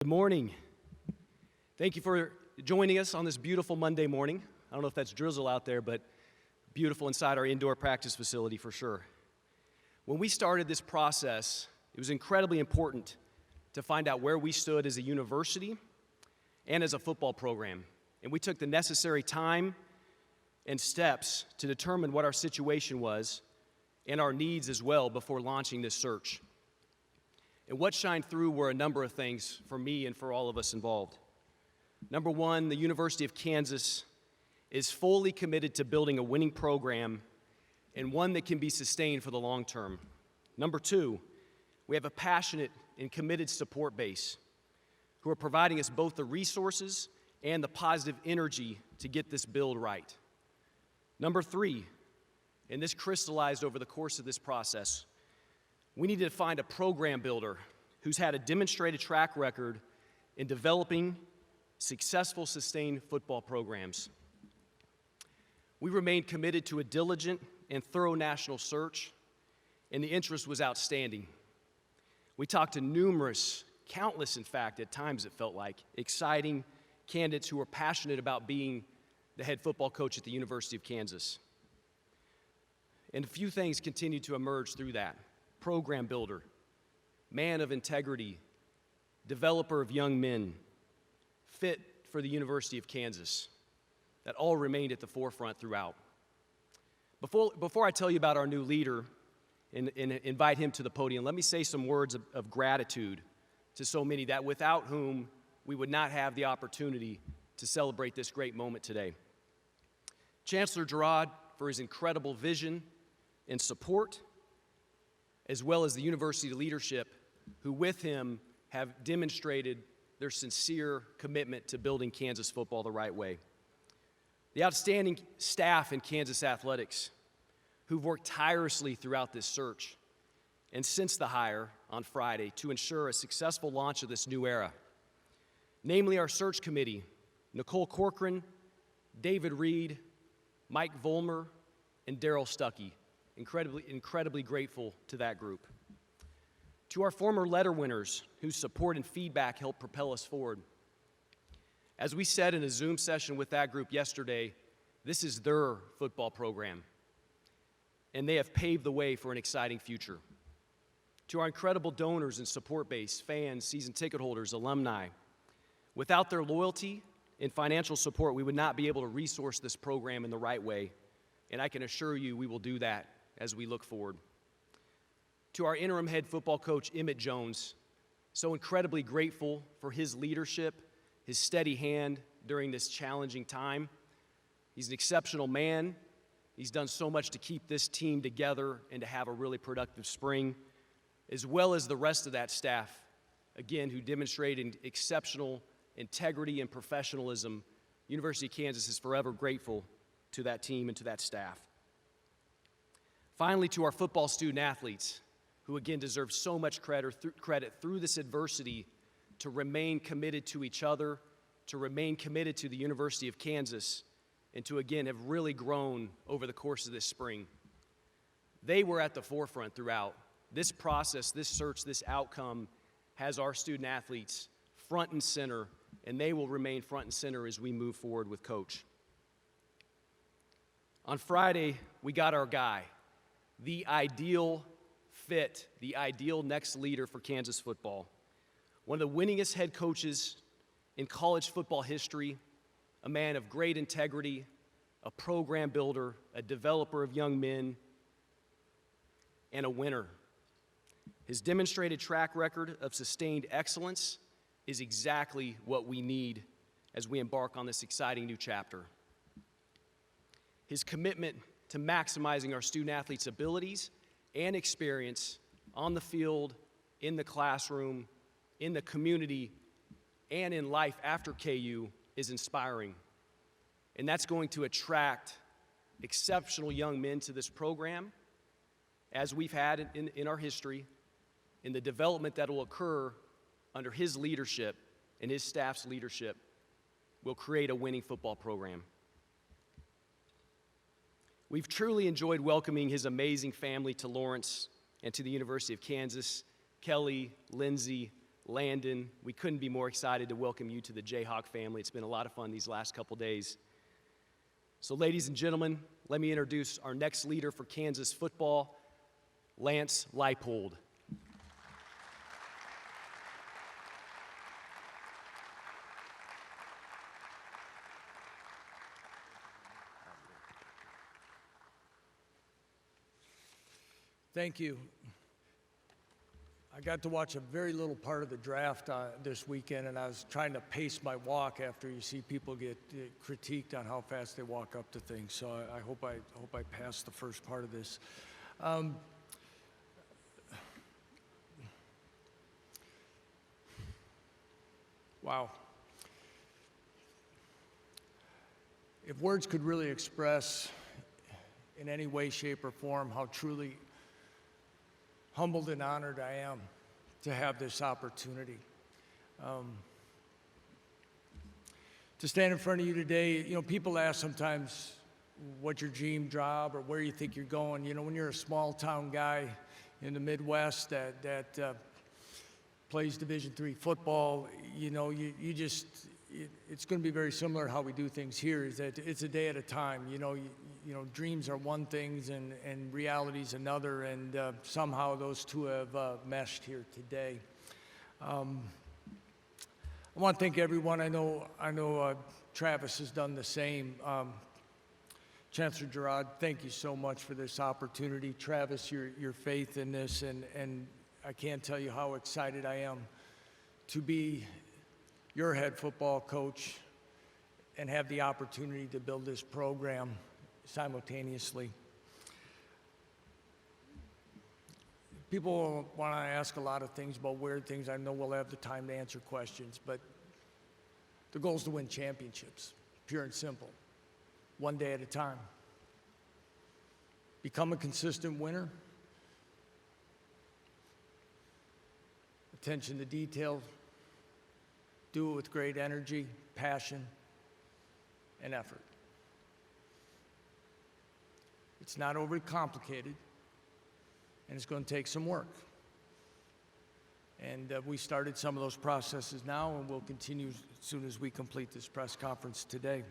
Good morning. Thank you for joining us on this beautiful Monday morning. I don't know if that's drizzle out there, but beautiful inside our indoor practice facility for sure. When we started this process, it was incredibly important to find out where we stood as a university and as a football program. And we took the necessary time and steps to determine what our situation was and our needs as well before launching this search. And what shined through were a number of things for me and for all of us involved. Number one, the University of Kansas is fully committed to building a winning program and one that can be sustained for the long term. Number two, we have a passionate and committed support base who are providing us both the resources and the positive energy to get this build right. Number three, and this crystallized over the course of this process, we needed to find a program builder who's had a demonstrated track record in developing successful, sustained football programs. We remained committed to a diligent and thorough national search, and the interest was outstanding. We talked to countless, in fact, at times it felt like, exciting candidates who were passionate about being the head football coach at the University of Kansas. And a few things continued to emerge through that. Program builder, man of integrity, developer of young men, fit for the University of Kansas. That all remained at the forefront throughout. Before I tell you about our new leader and invite him to the podium, let me say some words of gratitude to so many that without whom we would not have the opportunity to celebrate this great moment today. Chancellor Girard for his incredible vision and support, as well as the university leadership who with him have demonstrated their sincere commitment to building Kansas football the right way. The outstanding staff in Kansas athletics who've worked tirelessly throughout this search and since the hire on Friday to ensure a successful launch of this new era. Namely our search committee, Nicole Corcoran, David Reed, Mike Vollmer, and Daryl Stuckey. Incredibly grateful to that group. To our former letter winners whose support and feedback helped propel us forward. As we said in a Zoom session with that group yesterday, this is their football program, and they have paved the way for an exciting future. To our incredible donors and support base, fans, season ticket holders, alumni, without their loyalty and financial support, we would not be able to resource this program in the right way, and I can assure you we will do that as we look forward. To our interim head football coach, Emmett Jones, so incredibly grateful for his leadership, his steady hand during this challenging time. He's an exceptional man. He's done so much to keep this team together and to have a really productive spring, as well as the rest of that staff, again, who demonstrated exceptional integrity and professionalism. University of Kansas is forever grateful to that team and to that staff. Finally, to our football student athletes, who again deserve so much credit through this adversity to remain committed to each other, to remain committed to the University of Kansas, and to again have really grown over the course of this spring. They were at the forefront throughout. This process, this search, this outcome has our student athletes front and center, and they will remain front and center as we move forward with Coach. On Friday, we got our guy, the ideal fit, the ideal next leader for Kansas football. One of the winningest head coaches in college football history, a man of great integrity, a program builder, a developer of young men, and a winner. His demonstrated track record of sustained excellence is exactly what we need as we embark on this exciting new chapter. His commitment to maximizing our student athletes' abilities and experience on the field, in the classroom, in the community, and in life after KU is inspiring. And that's going to attract exceptional young men to this program, as we've had in our history, in the development that will occur under his leadership and his staff's leadership will create a winning football program. We've truly enjoyed welcoming his amazing family to Lawrence and to the University of Kansas, Kelly, Lindsay, Landon. We couldn't be more excited to welcome you to the Jayhawk family. It's been a lot of fun these last couple days. So ladies and gentlemen, let me introduce our next leader for Kansas football, Lance Leipold. Thank you. I got to watch a very little part of the draft this weekend, and I was trying to pace my walk after you see people get critiqued on how fast they walk up to things. So I hope I pass the first part of this. Wow. If words could really express in any way, shape, or form how truly humbled and honored I am to have this opportunity. To stand in front of you today, you know, people ask sometimes what's your dream job or where you think you're going. You know, when you're a small town guy in the Midwest that plays Division III football, you know, it's going to be very similar to how we do things here, is that it's a day at a time. You know, dreams are one thing and reality's another, and somehow those two have meshed here today. I want to thank everyone. I know Travis has done the same. Chancellor Gerard, thank you so much for this opportunity. Travis, your faith in this, and I can't tell you how excited I am to be your head football coach and have the opportunity to build this program simultaneously. People want to ask a lot of things about weird things. I know we'll have the time to answer questions, but the goal is to win championships, pure and simple, one day at a time. Become a consistent winner. Attention to detail. Do it with great energy, passion, and effort. It's not overly complicated, and it's going to take some work. And we started some of those processes now, and we'll continue as soon as we complete this press conference today.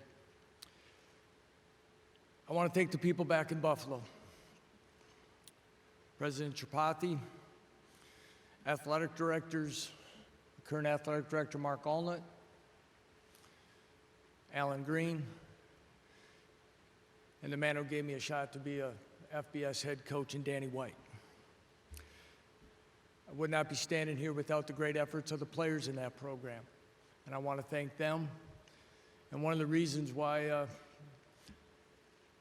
I want to thank the people back in Buffalo. President Tripathi, athletic directors, current athletic director Mark Allnut, Alan Green, and the man who gave me a shot to be a FBS head coach in Danny White. I would not be standing here without the great efforts of the players in that program, and I want to thank them. And one of the reasons why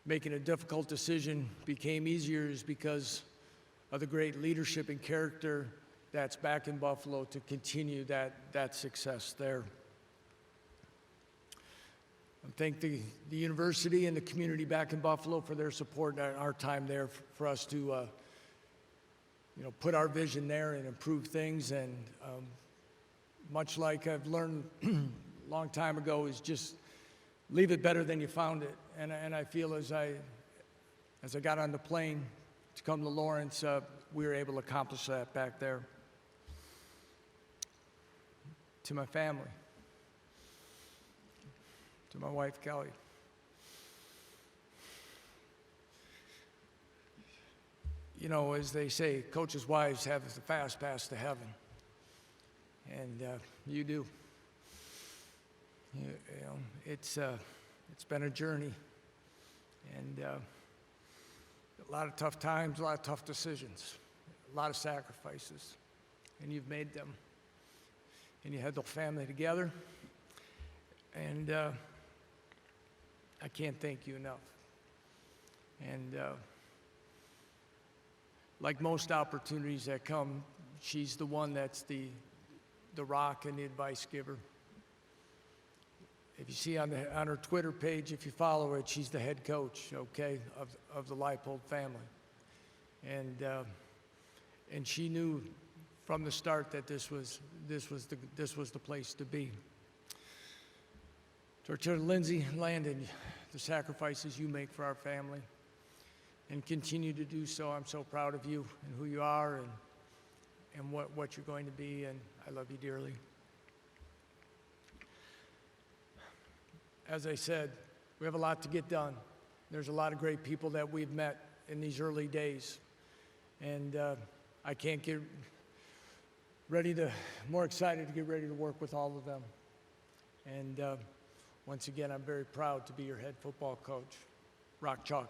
making a difficult decision became easier is because of the great leadership and character that's back in Buffalo to continue that success there. I thank the university and the community back in Buffalo for their support and our time there for us to put our vision there and improve things. And much like I've learned a long time ago, is just leave it better than you found it. And I feel as I got on the plane to come to Lawrence, we were able to accomplish that back there. To my family, to my wife, Kelly. You know, as they say, coaches' wives have the fast pass to heaven. And you do. You know, it's been a journey. And a lot of tough times, a lot of tough decisions, a lot of sacrifices. And you've made them. And you had the family together, and I can't thank you enough. And like most opportunities that come, she's the one that's the rock and the advice giver. If you see on her Twitter page, if you follow her, she's the head coach, okay, of the Leipold family. And she knew from the start that this was the place to be. To our children, Lindsay and Landon, the sacrifices you make for our family and continue to do so. I'm so proud of you and who you are, and what you're going to be, and I love you dearly. As I said, we have a lot to get done. There's a lot of great people that we've met in these early days, and I can't get more excited to get ready to work with all of them. And once again, I'm very proud to be your head football coach. Rock Chalk.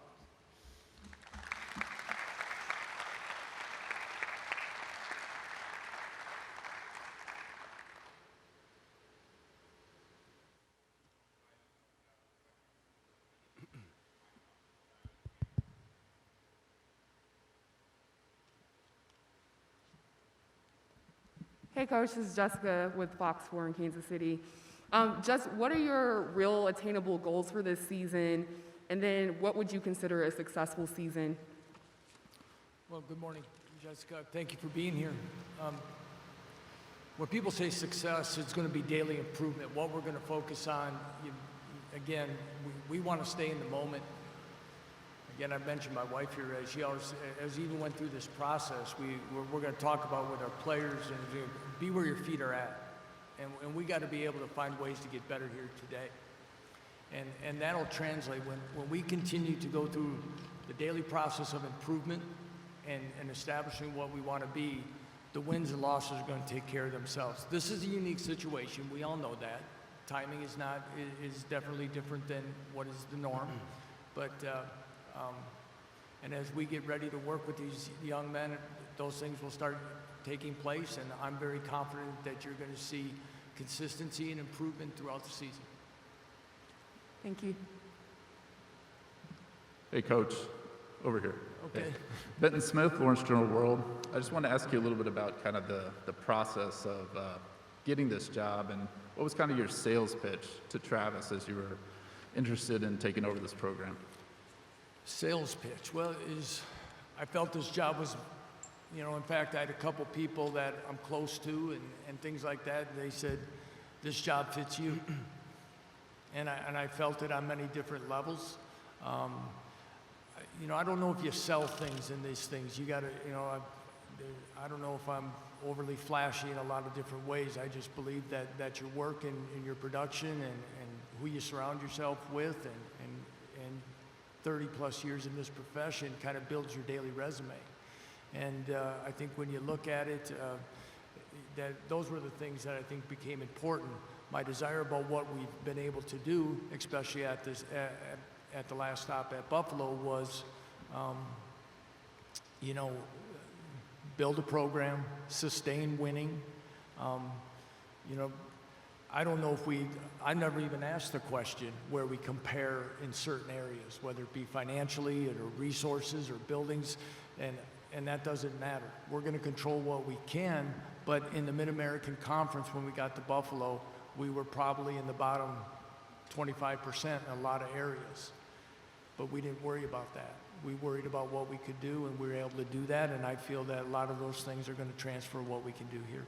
Hey, Coach, this is Jessica with Fox 4 in Kansas City. Just what are your real attainable goals for this season? And then what would you consider a successful season? Well, good morning, Jessica. Thank you for being here. When people say success, it's going to be daily improvement. What we're going to focus on, again, we want to stay in the moment. Again, I mentioned my wife here, as we even went through this process, we're going to talk about with our players and be where your feet are at. And we got to be able to find ways to get better here today. And that'll translate when we continue to go through the daily process of improvement and establishing what we want to be, the wins and losses are going to take care of themselves. This is a unique situation. We all know that. Timing is definitely different than what is the norm. But and as we get ready to work with these young men, those things will start taking place, and I'm very confident that you're going to see consistency and improvement throughout the season. Thank you. Hey, Coach, over here. Okay. Hey. Benton Smith, Lawrence Journal World. I just want to ask you a little bit about kind of the process of getting this job, and what was kind of your sales pitch to Travis as you were interested in taking over this program? Sales pitch. Well, I felt this job was, in fact, I had a couple people that I'm close to and things like that. They said, this job fits you. And I felt it on many different levels. I don't know if you sell things in these things. You got to, I don't know if I'm overly flashy in a lot of different ways. I just believe that your work and your production and who you surround yourself with and 30 plus years in this profession kind of builds your daily resume. And I think when you look at it, that those were the things that I think became important. My desire about what we've been able to do, especially at the last stop at Buffalo, was, build a program, sustain winning. I don't know if I never even asked the question where we compare in certain areas, whether it be financially or resources or buildings, and that doesn't matter. We're going to control what we can, but in the Mid-American Conference, when we got to Buffalo, we were probably in the bottom 25% in a lot of areas. But we didn't worry about that. We worried about what we could do, and we were able to do that, and I feel that a lot of those things are going to transfer what we can do here.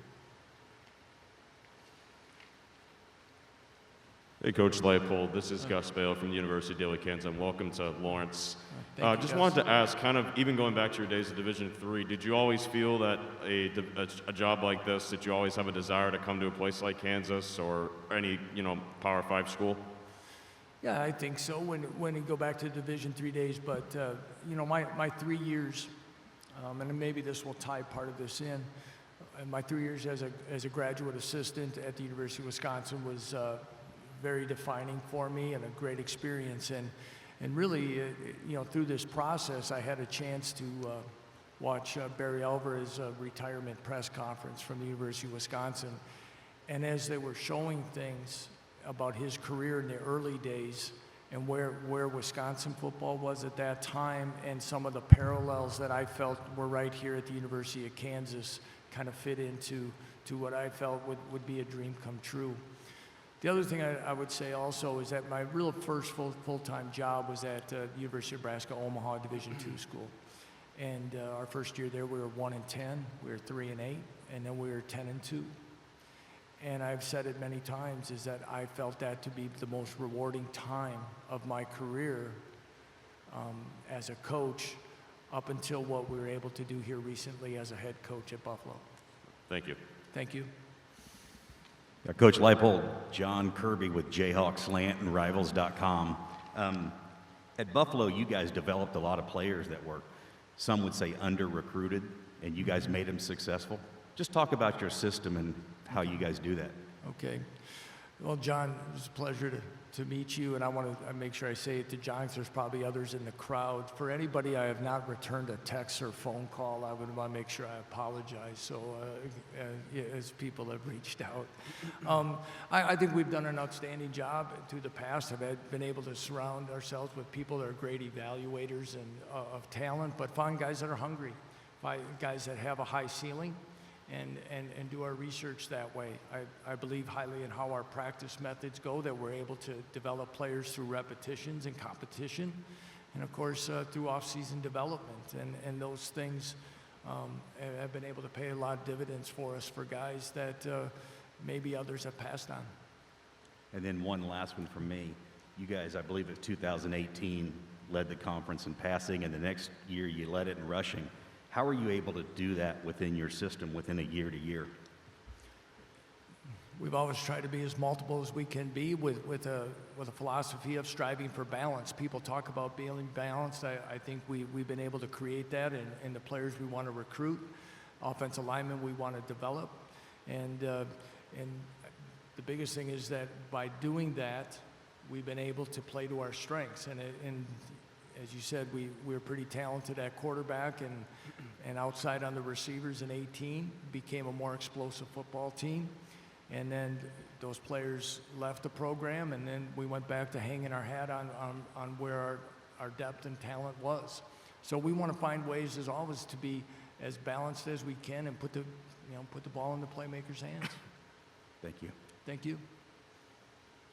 Hey, Coach Leipold, this is Gus Bale from the University of Daily Kansas, and welcome to Lawrence. Thank you, just Gus. wanted to ask, kind of even going back to your days of Division III, did you always feel that a job like this, did you always have a desire to come to a place like Kansas or any, Power 5 school? Yeah, I think so, when you go back to Division III days, but, my 3 years, and maybe this will tie part of this in, my 3 years as a graduate assistant at the University of Wisconsin was very defining for me and a great experience. And really, through this process, I had a chance to watch Barry Alvarez's retirement press conference from the University of Wisconsin. And as they were showing things about his career in the early days and where Wisconsin football was at that time and some of the parallels that I felt were right here at the University of Kansas kind of fit into what I felt would be a dream come true. The other thing I would say also is that my real first full-time job was at the University of Nebraska Omaha Division II school. And our first year there, we were 1-10, we were 3-8, and then we were 10-2. And I've said it many times, is that I felt that to be the most rewarding time of my career as a coach up until what we were able to do here recently as a head coach at Buffalo. Thank you. Thank you. Coach Leipold, John Kirby with Jayhawk Slant and Rivals.com. At Buffalo, you guys developed a lot of players that were, some would say, under-recruited, and you guys made them successful. Just talk about your system and how you guys do that. Okay. Well, John, it was a pleasure to meet you, and I want to make sure I say it to John, 'cause there's probably others in the crowd. For anybody I have not returned a text or phone call, I would want to make sure I apologize, so as people have reached out. I think we've done an outstanding job through the past. I've been able to surround ourselves with people that are great evaluators and of talent, but find guys that are hungry, find guys that have a high ceiling, and do our research that way. I believe highly in how our practice methods go, that we're able to develop players through repetitions and competition, and of course through off-season development. And those things have been able to pay a lot of dividends for us for guys that maybe others have passed on. And then one last one from me. You guys, I believe it's 2018, led the conference in passing, and the next year you led it in rushing. How are you able to do that within your system within a year to year? We've always tried to be as multiple as we can be with a philosophy of striving for balance. People talk about being balanced. I think we've been able to create that in the players we want to recruit, offensive linemen we want to develop. And the biggest thing is that by doing that, we've been able to play to our strengths. And as you said, we're pretty talented at quarterback and outside on the receivers in 18, became a more explosive football team. And then those players left the program, and then we went back to hanging our hat on where our depth and talent was. So we want to find ways, as always, to be as balanced as we can and put the ball in the playmakers' hands. Thank you. Thank you.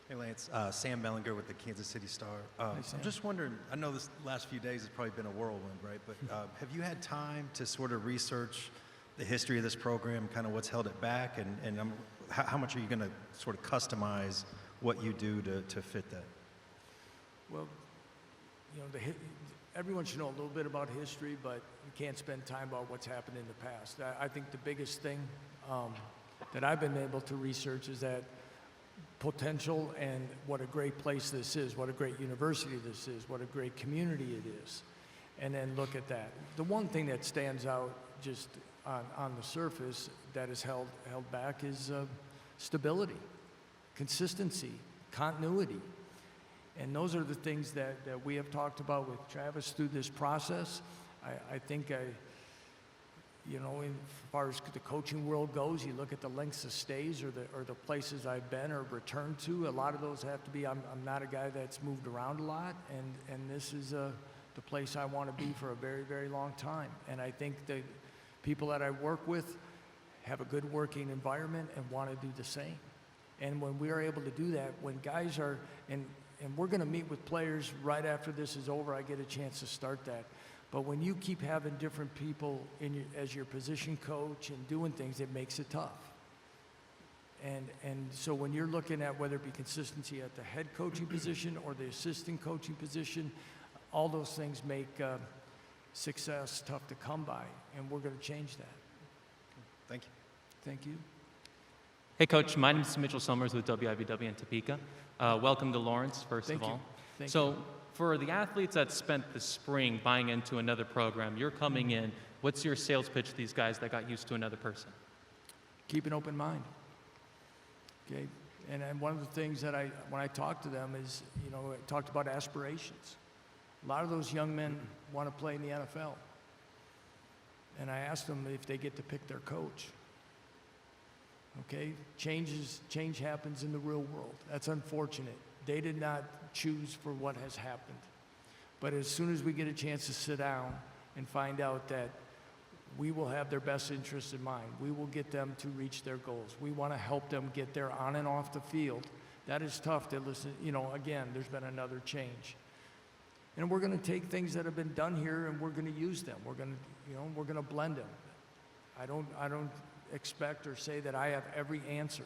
Hey Lance, Sam Mellinger with the Kansas City Star. Hi, Sam. I'm just wondering, I know this last few days has probably been a whirlwind, right? But have you had time to sort of research the history of this program, kind of what's held it back, and how much are you going to sort of customize what you do to fit that? Well, everyone should know a little bit about history, but you can't spend time about what's happened in the past. I think the biggest thing that I've been able to research is that potential and what a great place this is, what a great university this is, what a great community it is, and then look at that. The one thing that stands out just on the surface that is held back is stability, consistency, continuity. And those are the things that we have talked about with Travis through this process. I think as far as the coaching world goes, you look at the lengths of stays or the places I've been or returned to. A lot of those have to be. I'm not a guy that's moved around a lot, and this is the place I want to be for a very, very long time. And I think the people that I work with have a good working environment and want to do the same. And when we are able to do that, when guys are and we're going to meet with players right after this is over. I get a chance to start that. But when you keep having different people as your position coach and doing things, it makes it tough. And so when you're looking at whether it be consistency at the head coaching position or the assistant coaching position, all those things make success tough to come by, and we're going to change that. Thank you. Thank you. Hey, Coach. My name is Mitchell Summers with WIBW in Topeka. Welcome to Lawrence, first Thank of you. all. Thank so, you. for the athletes that spent the spring buying into another program, you're coming in. What's your sales pitch to these guys that got used to another person? Keep an open mind. Okay, and one of the things that when I talk to them is, I talked about aspirations. A lot of those young men want to play in the NFL. And I asked them if they get to pick their coach. Okay, change happens in the real world. That's unfortunate. They did not choose for what has happened. But as soon as we get a chance to sit down and find out that we will have their best interests in mind, we will get them to reach their goals. We want to help them get there on and off the field. That is tough to listen. Again, there's been another change. And we're going to take things that have been done here and we're going to use them. We're going to blend them. I don't expect or say that I have every answer.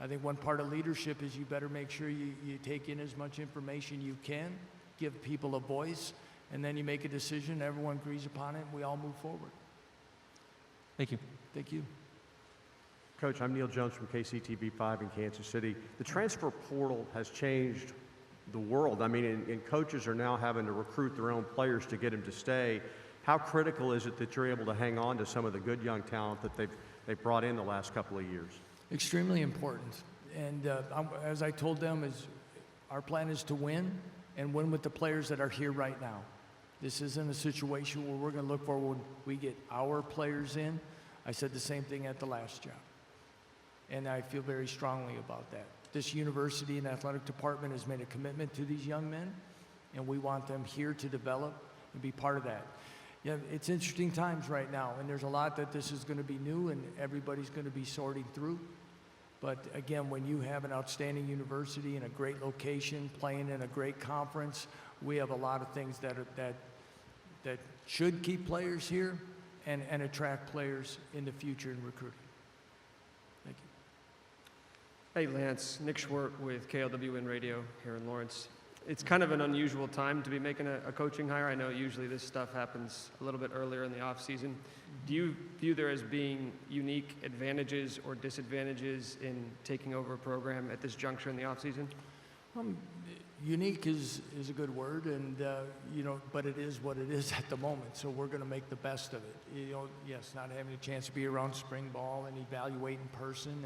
I think one part of leadership is you better make sure you take in as much information you can, give people a voice, and then you make a decision, everyone agrees upon it, and we all move forward. Thank you. Thank you. Coach, I'm Neil Jones from KCTV5 in Kansas City. The transfer portal has changed the world. I mean, and coaches are now having to recruit their own players to get them to stay. How critical is it that you're able to hang on to some of the good young talent that they've brought in the last couple of years? Extremely important. And as I told them, our plan is to win and win with the players that are here right now. This isn't a situation where we're going to look for when we get our players in. I said the same thing at the last job. And I feel very strongly about that. This university and athletic department has made a commitment to these young men, and we want them here to develop and be part of that. Yeah, it's interesting times right now, and there's a lot that this is going to be new and everybody's going to be sorting through. But again, when you have an outstanding university in a great location, playing in a great conference, we have a lot of things that should keep players here and attract players in the future in recruiting. Thank you. Hey, Lance. Nick Schwartz with KLWN Radio here in Lawrence. It's kind of an unusual time to be making a coaching hire. I know usually this stuff happens a little bit earlier in the off season. Do you view there as being unique advantages or disadvantages in taking over a program at this juncture in the off season? Unique is a good word, and but it is what it is at the moment. So we're going to make the best of it. Yes, not having a chance to be around spring ball and evaluate in person,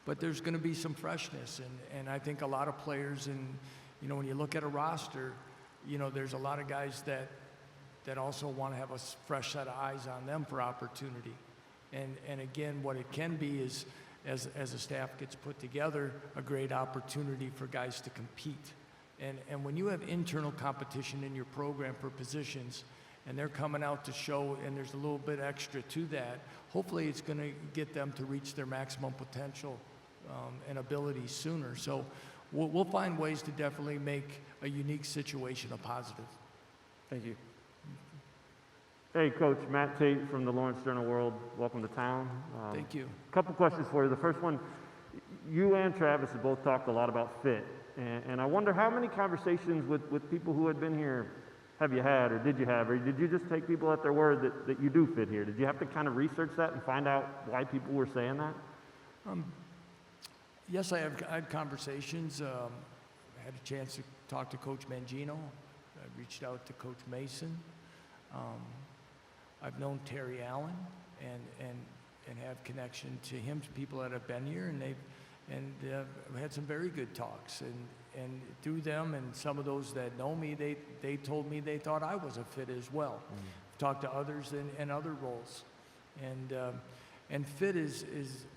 but there's going to be some freshness, and I think a lot of players, and when you look at a roster, there's a lot of guys that also want to have a fresh set of eyes on them for opportunity, and again, what it can be is, as a staff gets put together, a great opportunity for guys to compete. And when you have internal competition in your program for positions, and they're coming out to show, and there's a little bit extra to that, hopefully it's going to get them to reach their maximum potential and abilities sooner. So we'll find ways to definitely make a unique situation a positive. Thank you. Hey, Coach, Matt Tate from the Lawrence Journal-World. Welcome to town. Thank you. A couple questions for you. The first one, you and Travis have both talked a lot about fit. And I wonder how many conversations with people who had been here have you had, or did you have, or did you just take people at their word that you do fit here? Did you have to kind of research that and find out why people were saying that? Yes, I had conversations. I had a chance to talk to Coach Mangino. I reached out to Coach Mason. I've known Terry Allen and have connection to him, to people that have been here, and I've had some very good talks. And through them and some of those that know me, they told me they thought I was a fit as well. Talked to others in other roles. And fit is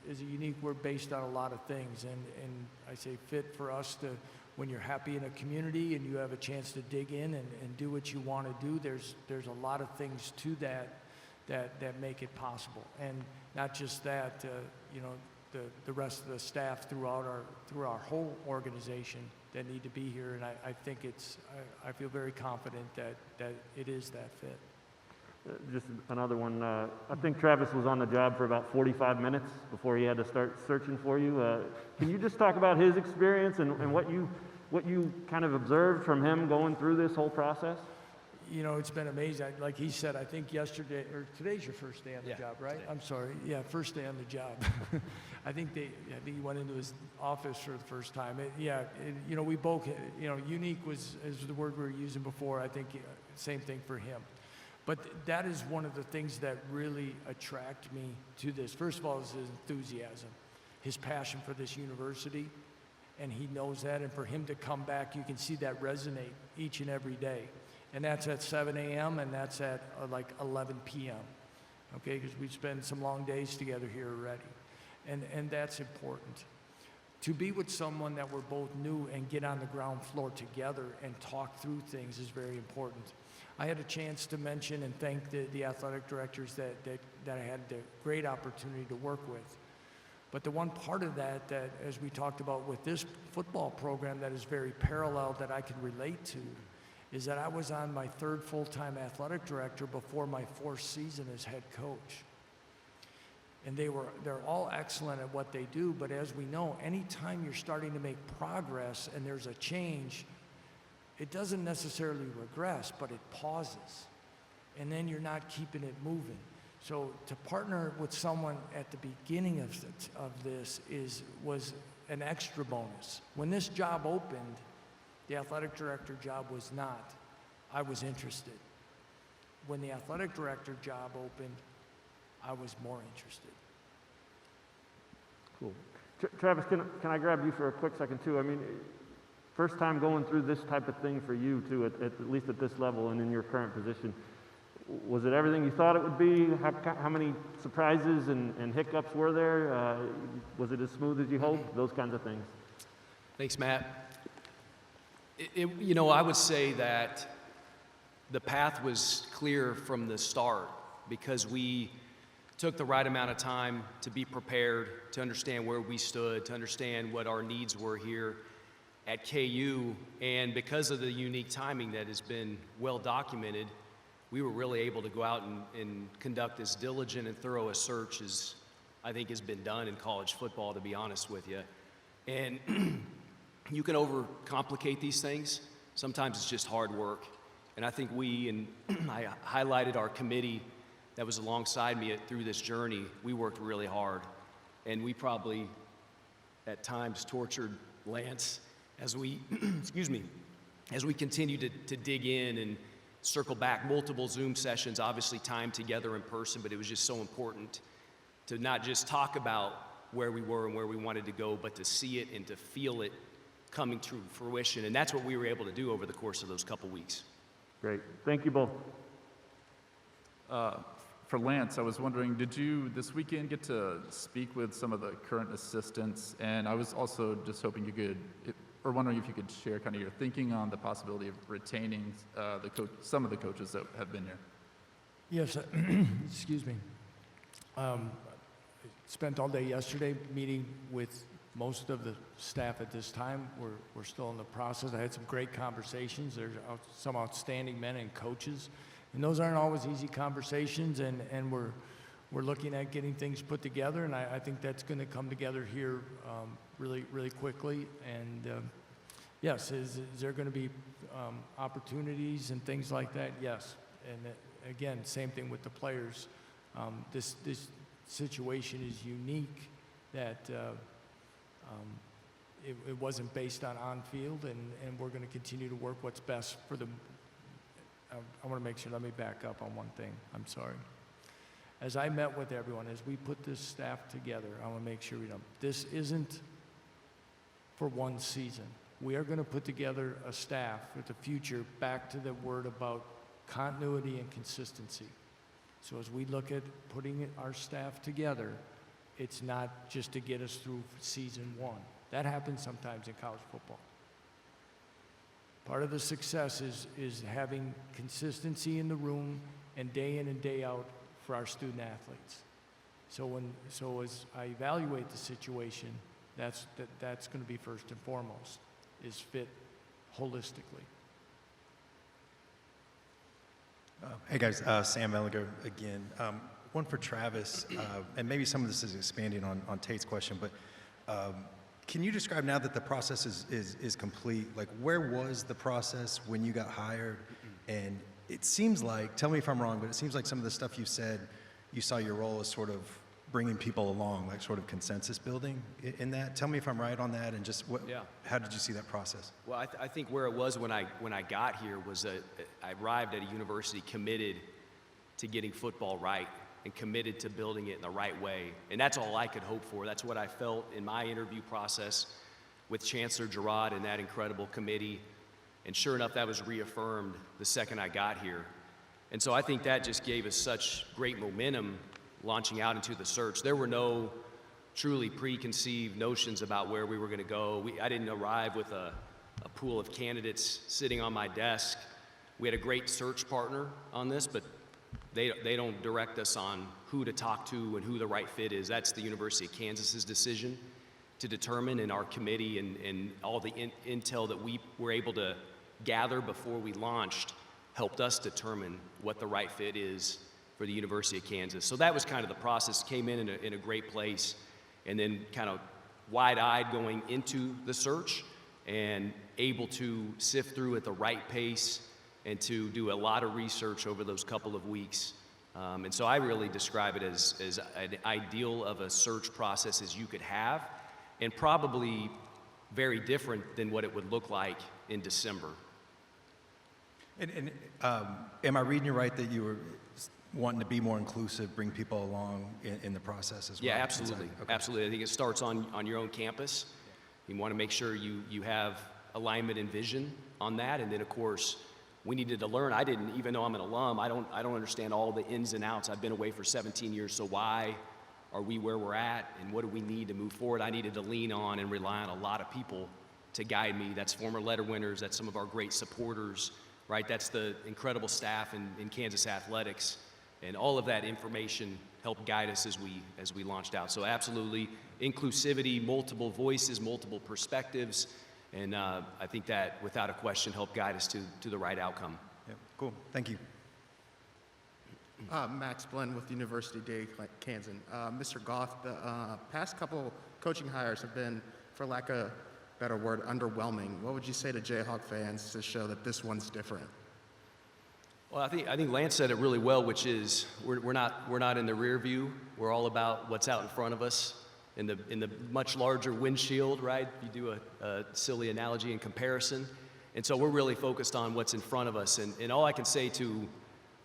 a unique word based on a lot of things. And I say fit for us to, when you're happy in a community and you have a chance to dig in and do what you want to do, there's a lot of things to that make it possible. And not just that, the rest of the staff through our whole organization that need to be here. And I think I feel very confident that it is that fit. Just another one. I think Travis was on the job for about 45 minutes before he had to start searching for you. Can you just talk about his experience and what you kind of observed from him going through this whole process? It's been amazing. Like he said, I think yesterday, or today's your first day on the job, right? Today. I'm sorry. Yeah, first day on the job. I think he went into his office for the first time. We both, unique is the word we were using before. I think same thing for him. But that is one of the things that really attract me to this. First of all, is his enthusiasm, his passion for this university, and he knows that. And for him to come back, you can see that resonate each and every day. And that's at 7 a.m. and that's at like 11 p.m. Okay, because we spend some long days together here already. And that's important. To be with someone that we're both new and get on the ground floor together and talk through things is very important. I had a chance to mention and thank the athletic directors that I had the great opportunity to work with. But the one part of that, as we talked about with this football program that is very parallel that I can relate to, is that I was on my third full-time athletic director before my fourth season as head coach. And they're all excellent at what they do, but as we know, anytime you're starting to make progress and there's a change, it doesn't necessarily regress, but it pauses. And then you're not keeping it moving. So to partner with someone at the beginning of this was an extra bonus. When this job opened, the athletic director job was not. I was interested. When the athletic director job opened, I was more interested. Cool. Travis, can I grab you for a quick second too? I mean, first time going through this type of thing for you too, at least at this level and in your current position. Was it everything you thought it would be? How many surprises and hiccups were there? Was it as smooth as you hoped? Those kinds of things. Thanks, Matt. You know, I would say that the path was clear from the start because we took the right amount of time to be prepared, to understand where we stood, to understand what our needs were here at KU. And because of the unique timing that has been well documented, we were really able to go out and conduct as diligent and thorough a search as I think has been done in college football, to be honest with you. And you can overcomplicate these things. Sometimes it's just hard work. And I think I highlighted our committee that was alongside me through this journey. We worked really hard. And we probably, at times, tortured Lance as we, as we continued to dig in and circle back. Multiple Zoom sessions, obviously timed together in person, but it was just so important to not just talk about where we were and where we wanted to go, but to see it and to feel it coming to fruition. And that's what we were able to do over the course of those couple weeks. Great. Thank you both. For Lance, I was wondering, did you this weekend get to speak with some of the current assistants? And I was also just hoping you could, or wondering if you could share kind of your thinking on the possibility of retaining some of the coaches that have been here. Yes, excuse me. I spent all day yesterday meeting with most of the staff at this time. We're still in the process. I had some great conversations. There's some outstanding men and coaches. And those aren't always easy conversations, and we're looking at getting things put together, and I think that's going to come together here really, really quickly. And yes, is there going to be opportunities and things like that? Yes. And again, same thing with the players. This situation is unique that it wasn't based on field, and we're going to continue to work what's best for the. I want to make sure, let me back up on one thing. I'm sorry. As I met with everyone, as we put this staff together, I want to make sure we don't. This isn't for one season. We are going to put together a staff for the future, back to the word about continuity and consistency. So as we look at putting our staff together, it's not just to get us through season one. That happens sometimes in college football. Part of the success is having consistency in the room and day in and day out for our student athletes. So as I evaluate the situation, that's going to be first and foremost, is fit holistically. Hey guys, Sam Mellinger again. One for Travis, and maybe some of this is expanding on Tate's question, but can you describe, now that the process is complete, like where was the process when you got hired? And it seems like, tell me if I'm wrong, but it seems like some of the stuff you said, you saw your role as sort of bringing people along, like sort of consensus building in that. Tell me if I'm right on that, and just how did you see that process? Well, I think where it was when I got here was I arrived at a university committed to getting football right and committed to building it in the right way. And that's all I could hope for. That's what I felt in my interview process with Chancellor Girard and that incredible committee. And sure enough, that was reaffirmed the second I got here. And so I think that just gave us such great momentum launching out into the search. There were no truly preconceived notions about where we were going to go. I didn't arrive with a pool of candidates sitting on my desk. We had a great search partner on this, but they don't direct us on who to talk to and who the right fit is. That's the University of Kansas's decision to determine, and our committee and all the intel that we were able to gather before we launched helped us determine what the right fit is for the University of Kansas. So that was kind of the process. Came in a great place, and then kind of wide-eyed going into the search and able to sift through at the right pace and to do a lot of research over those couple of weeks And so I really describe it as an ideal of a search process as you could have, and probably very different than what it would look like in December. And am I reading you right that you were wanting to be more inclusive, bring people along in the process as well? Yeah, absolutely. Okay. Absolutely. I think it starts on your own campus. You want to make sure you have alignment and vision on that. And then, of course, we needed to learn. I didn't, even though I'm an alum, I don't understand all the ins and outs. I've been away for 17 years, so why are we where we're at, and what do we need to move forward? I needed to lean on and rely on a lot of people to guide me. That's former letter winners. That's some of our great supporters, right? That's the incredible staff in Kansas Athletics. And all of that information helped guide us as we launched out. So absolutely, inclusivity, multiple voices, multiple perspectives, and I think that, without a question, helped guide us to the right outcome. Yeah, cool. Thank you. Max Blend with University Day, Kansas. Mr. Goff, the past couple coaching hires have been, for lack of a better word, underwhelming. What would you say to Jayhawk fans to show that this one's different? Well, I think Lance said it really well, which is we're not in the rear view. We're all about what's out in front of us in the much larger windshield, right? If you do a silly analogy in comparison. And so we're really focused on what's in front of us. And all I can say to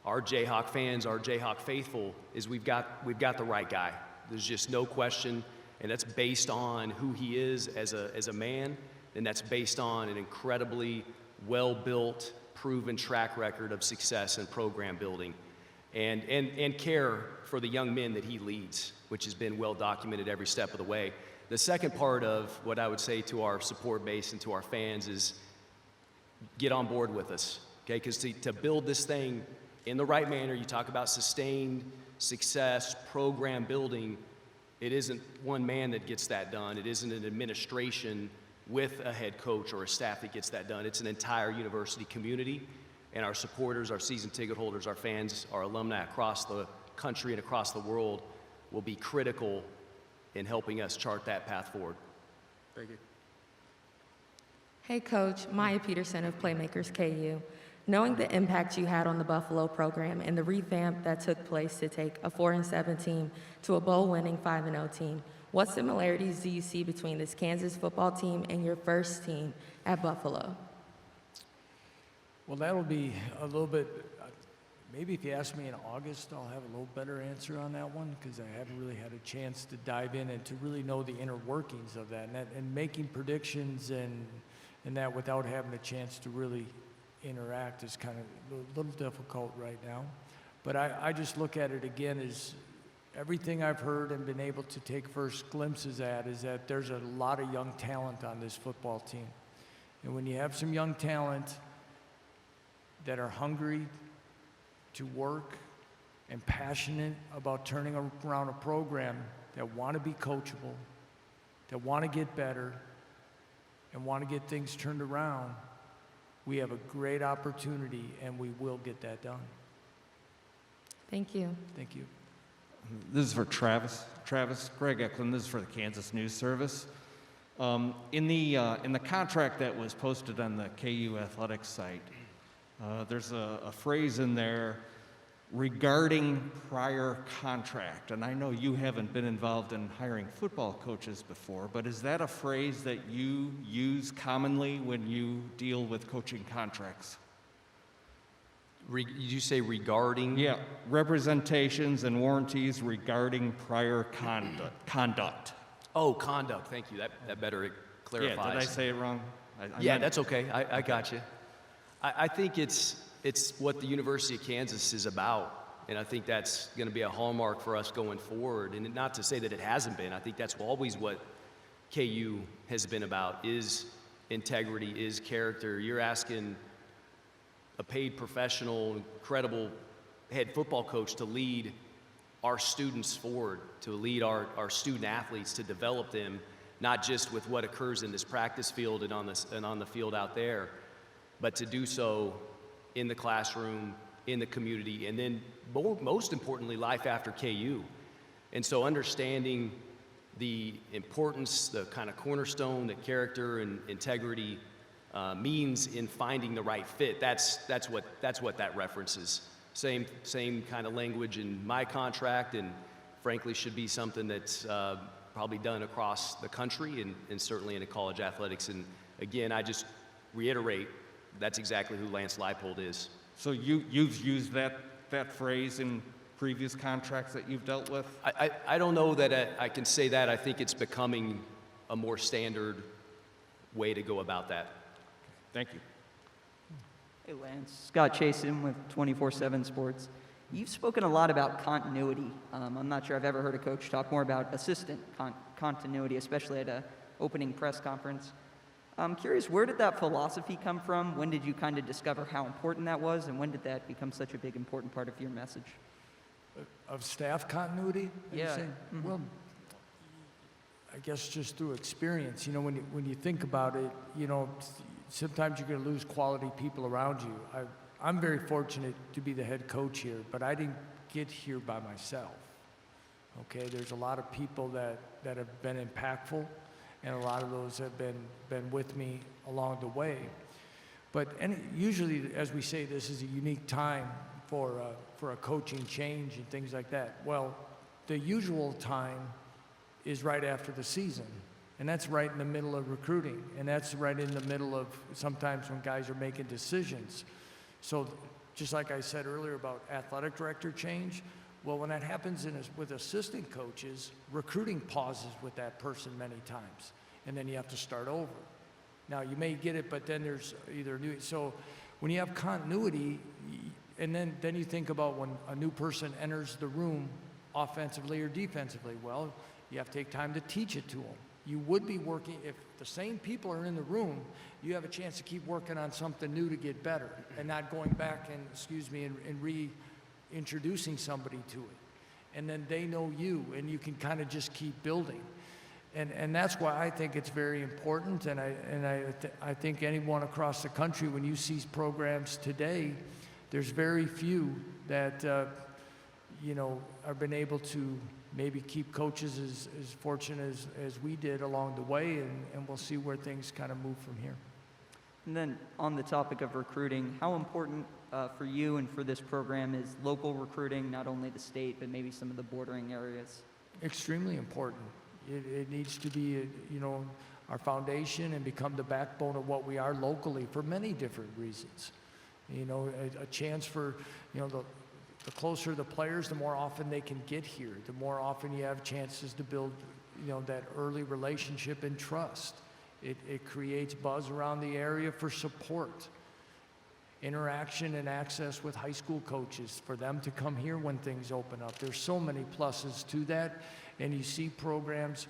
our Jayhawk fans, our Jayhawk faithful, is we've got the right guy. There's just no question, and that's based on who he is as a man, and that's based on an incredibly well-built, proven track record of success and program building, and care for the young men that he leads, which has been well documented every step of the way. The second part of what I would say to our support base and to our fans is get on board with us, okay? Because to build this thing in the right manner, you talk about sustained success, program building, it isn't one man that gets that done. It isn't an administration with a head coach or a staff that gets that done. It's an entire university community, and our supporters, our season ticket holders, our fans, our alumni across the country and across the world will be critical in helping us chart that path forward. Thank you. Hey, Coach. Maya Peterson of Playmakers KU. Knowing the impact you had on the Buffalo program and the revamp that took place to take a 4-7 team to a bowl-winning 5-0 team, what similarities do you see between this Kansas football team and your first team at Buffalo? Well, that'll be a little bit, maybe if you ask me in August, I'll have a little better answer on that one, because I haven't really had a chance to dive in and to really know the inner workings of that. And making predictions and that without having a chance to really interact is kind of a little difficult right now. But I just look at it again as everything I've heard and been able to take first glimpses at is that there's a lot of young talent on this football team. And when you have some young talent that are hungry to work and passionate about turning around a program, that want to be coachable, that want to get better, and want to get things turned around, we have a great opportunity, and we will get that done. Thank you. Thank you. This is for Travis. Travis, Greg Eklund, this is for the Kansas News Service. In the contract that was posted on the KU Athletics site, there's a phrase in there regarding prior contract. And I know you haven't been involved in hiring football coaches before, but is that a phrase that you use commonly when you deal with coaching contracts? Did you say regarding? Yeah, representations and warranties regarding prior conduct. Oh, conduct, thank you. That better clarifies. Yeah, did I say it wrong? Yeah, that's okay. I got you. I think it's what the University of Kansas is about, and I think that's going to be a hallmark for us going forward. And not to say that it hasn't been. I think that's always what KU has been about, is integrity, is character. You're asking a paid professional, incredible head football coach to lead our students forward, to lead our student athletes, to develop them, not just with what occurs in this practice field and on the field out there, but to do so in the classroom, in the community, and then most importantly, life after KU. And so understanding the importance, the kind of cornerstone that character and integrity means in finding the right fit, that's what that references. same kind of language in my contract, and frankly should be something that's probably done across the country and certainly in college athletics. And again, I just reiterate, that's exactly who Lance Leipold is. So you've used that phrase in previous contracts that you've dealt with? I don't know that I can say that. I think it's becoming a more standard way to go about that. Thank you. Hey, Lance. Scott Chasen with 24/7 Sports. You've spoken a lot about continuity. I'm not sure I've ever heard a coach talk more about assistant continuity, especially at an opening press conference. I'm curious, where did that philosophy come from? When did you kind of discover how important that was, and when did that become such a big, important part of your message? Of staff continuity? are you Yeah. saying? Well, I guess just through experience. You know, when you think about it, you know, sometimes you're going to lose quality people around you. I'm very fortunate to be the head coach here, but I didn't get here by myself. Okay, there's a lot of people that have been impactful, and a lot of those have been with me along the way. But usually, as we say, this is a unique time for a coaching change and things like that. Well, the usual time is right after the season, and that's right in the middle of recruiting, and that's right in the middle of sometimes when guys are making decisions. So just like I said earlier about athletic director change, well, when that happens with assistant coaches, recruiting pauses with that person many times, and then you have to start over. Now, you may get it, but then there's either new. So when you have continuity, and then you think about when a new person enters the room, offensively or defensively, well, you have to take time to teach it to them. You would be working, if the same people are in the room, you have a chance to keep working on something new to get better, and not going back and reintroducing somebody to it. And then they know you, and you can kind of just keep building. And that's why I think it's very important, and I think anyone across the country, when you see programs today, there's very few that have been able to maybe keep coaches as fortunate as we did along the way, and we'll see where things kind of move from here. And then on the topic of recruiting, how important for you and for this program is local recruiting, not only the state, but maybe some of the bordering areas? Extremely important. It needs to be, our foundation and become the backbone of what we are locally for many different reasons. A chance for, the closer the players, the more often they can get here, the more often you have chances to build, that early relationship and trust. It creates buzz around the area for support, interaction and access with high school coaches for them to come here when things open up. There's so many pluses to that, and you see programs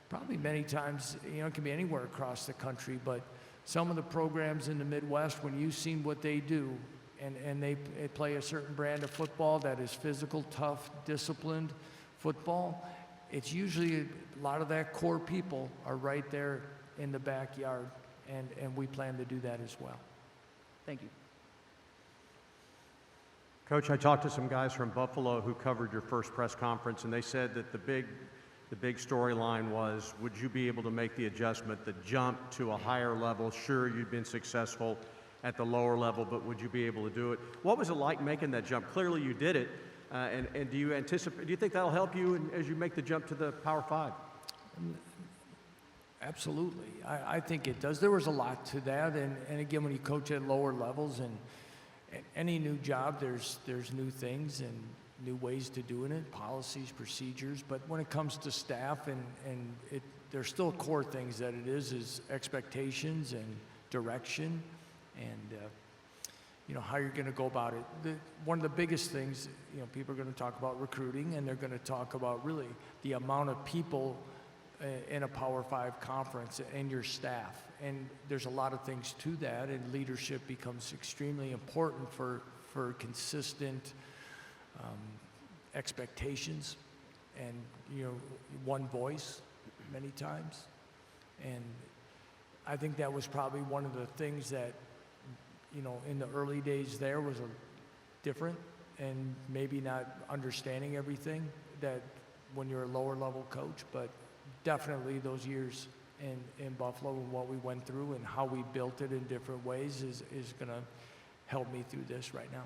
probably many times, it can be anywhere across the country, but some of the programs in the Midwest, when you've seen what they do, and they play a certain brand of football that is physical, tough, disciplined football, it's usually a lot of that core people are right there in the backyard, and we plan to do that as well. Thank you. Coach, I talked to some guys from Buffalo who covered your first press conference, and they said that the big storyline was, would you be able to make the adjustment, the jump to a higher level? Sure, you'd been successful at the lower level, but would you be able to do it? What was it like making that jump? Clearly you did it, and do you think that'll help you as you make the jump to the Power 5? Absolutely. I think it does. There was a lot to that, and again, when you coach at lower levels, and any new job, there's new things and new ways to doing it, policies, procedures. But when it comes to staff, there's still core things that it is expectations and direction, and how you're going to go about it. One of the biggest things, people are going to talk about recruiting, and they're going to talk about really the amount of people in a Power 5 conference and your staff. And there's a lot of things to that, and leadership becomes extremely important for consistent expectations and, one voice many times. And I think that was probably one of the things that, in the early days there was different, and maybe not understanding everything that when you're a lower level coach, but definitely those years in Buffalo and what we went through and how we built it in different ways is going to help me through this right now.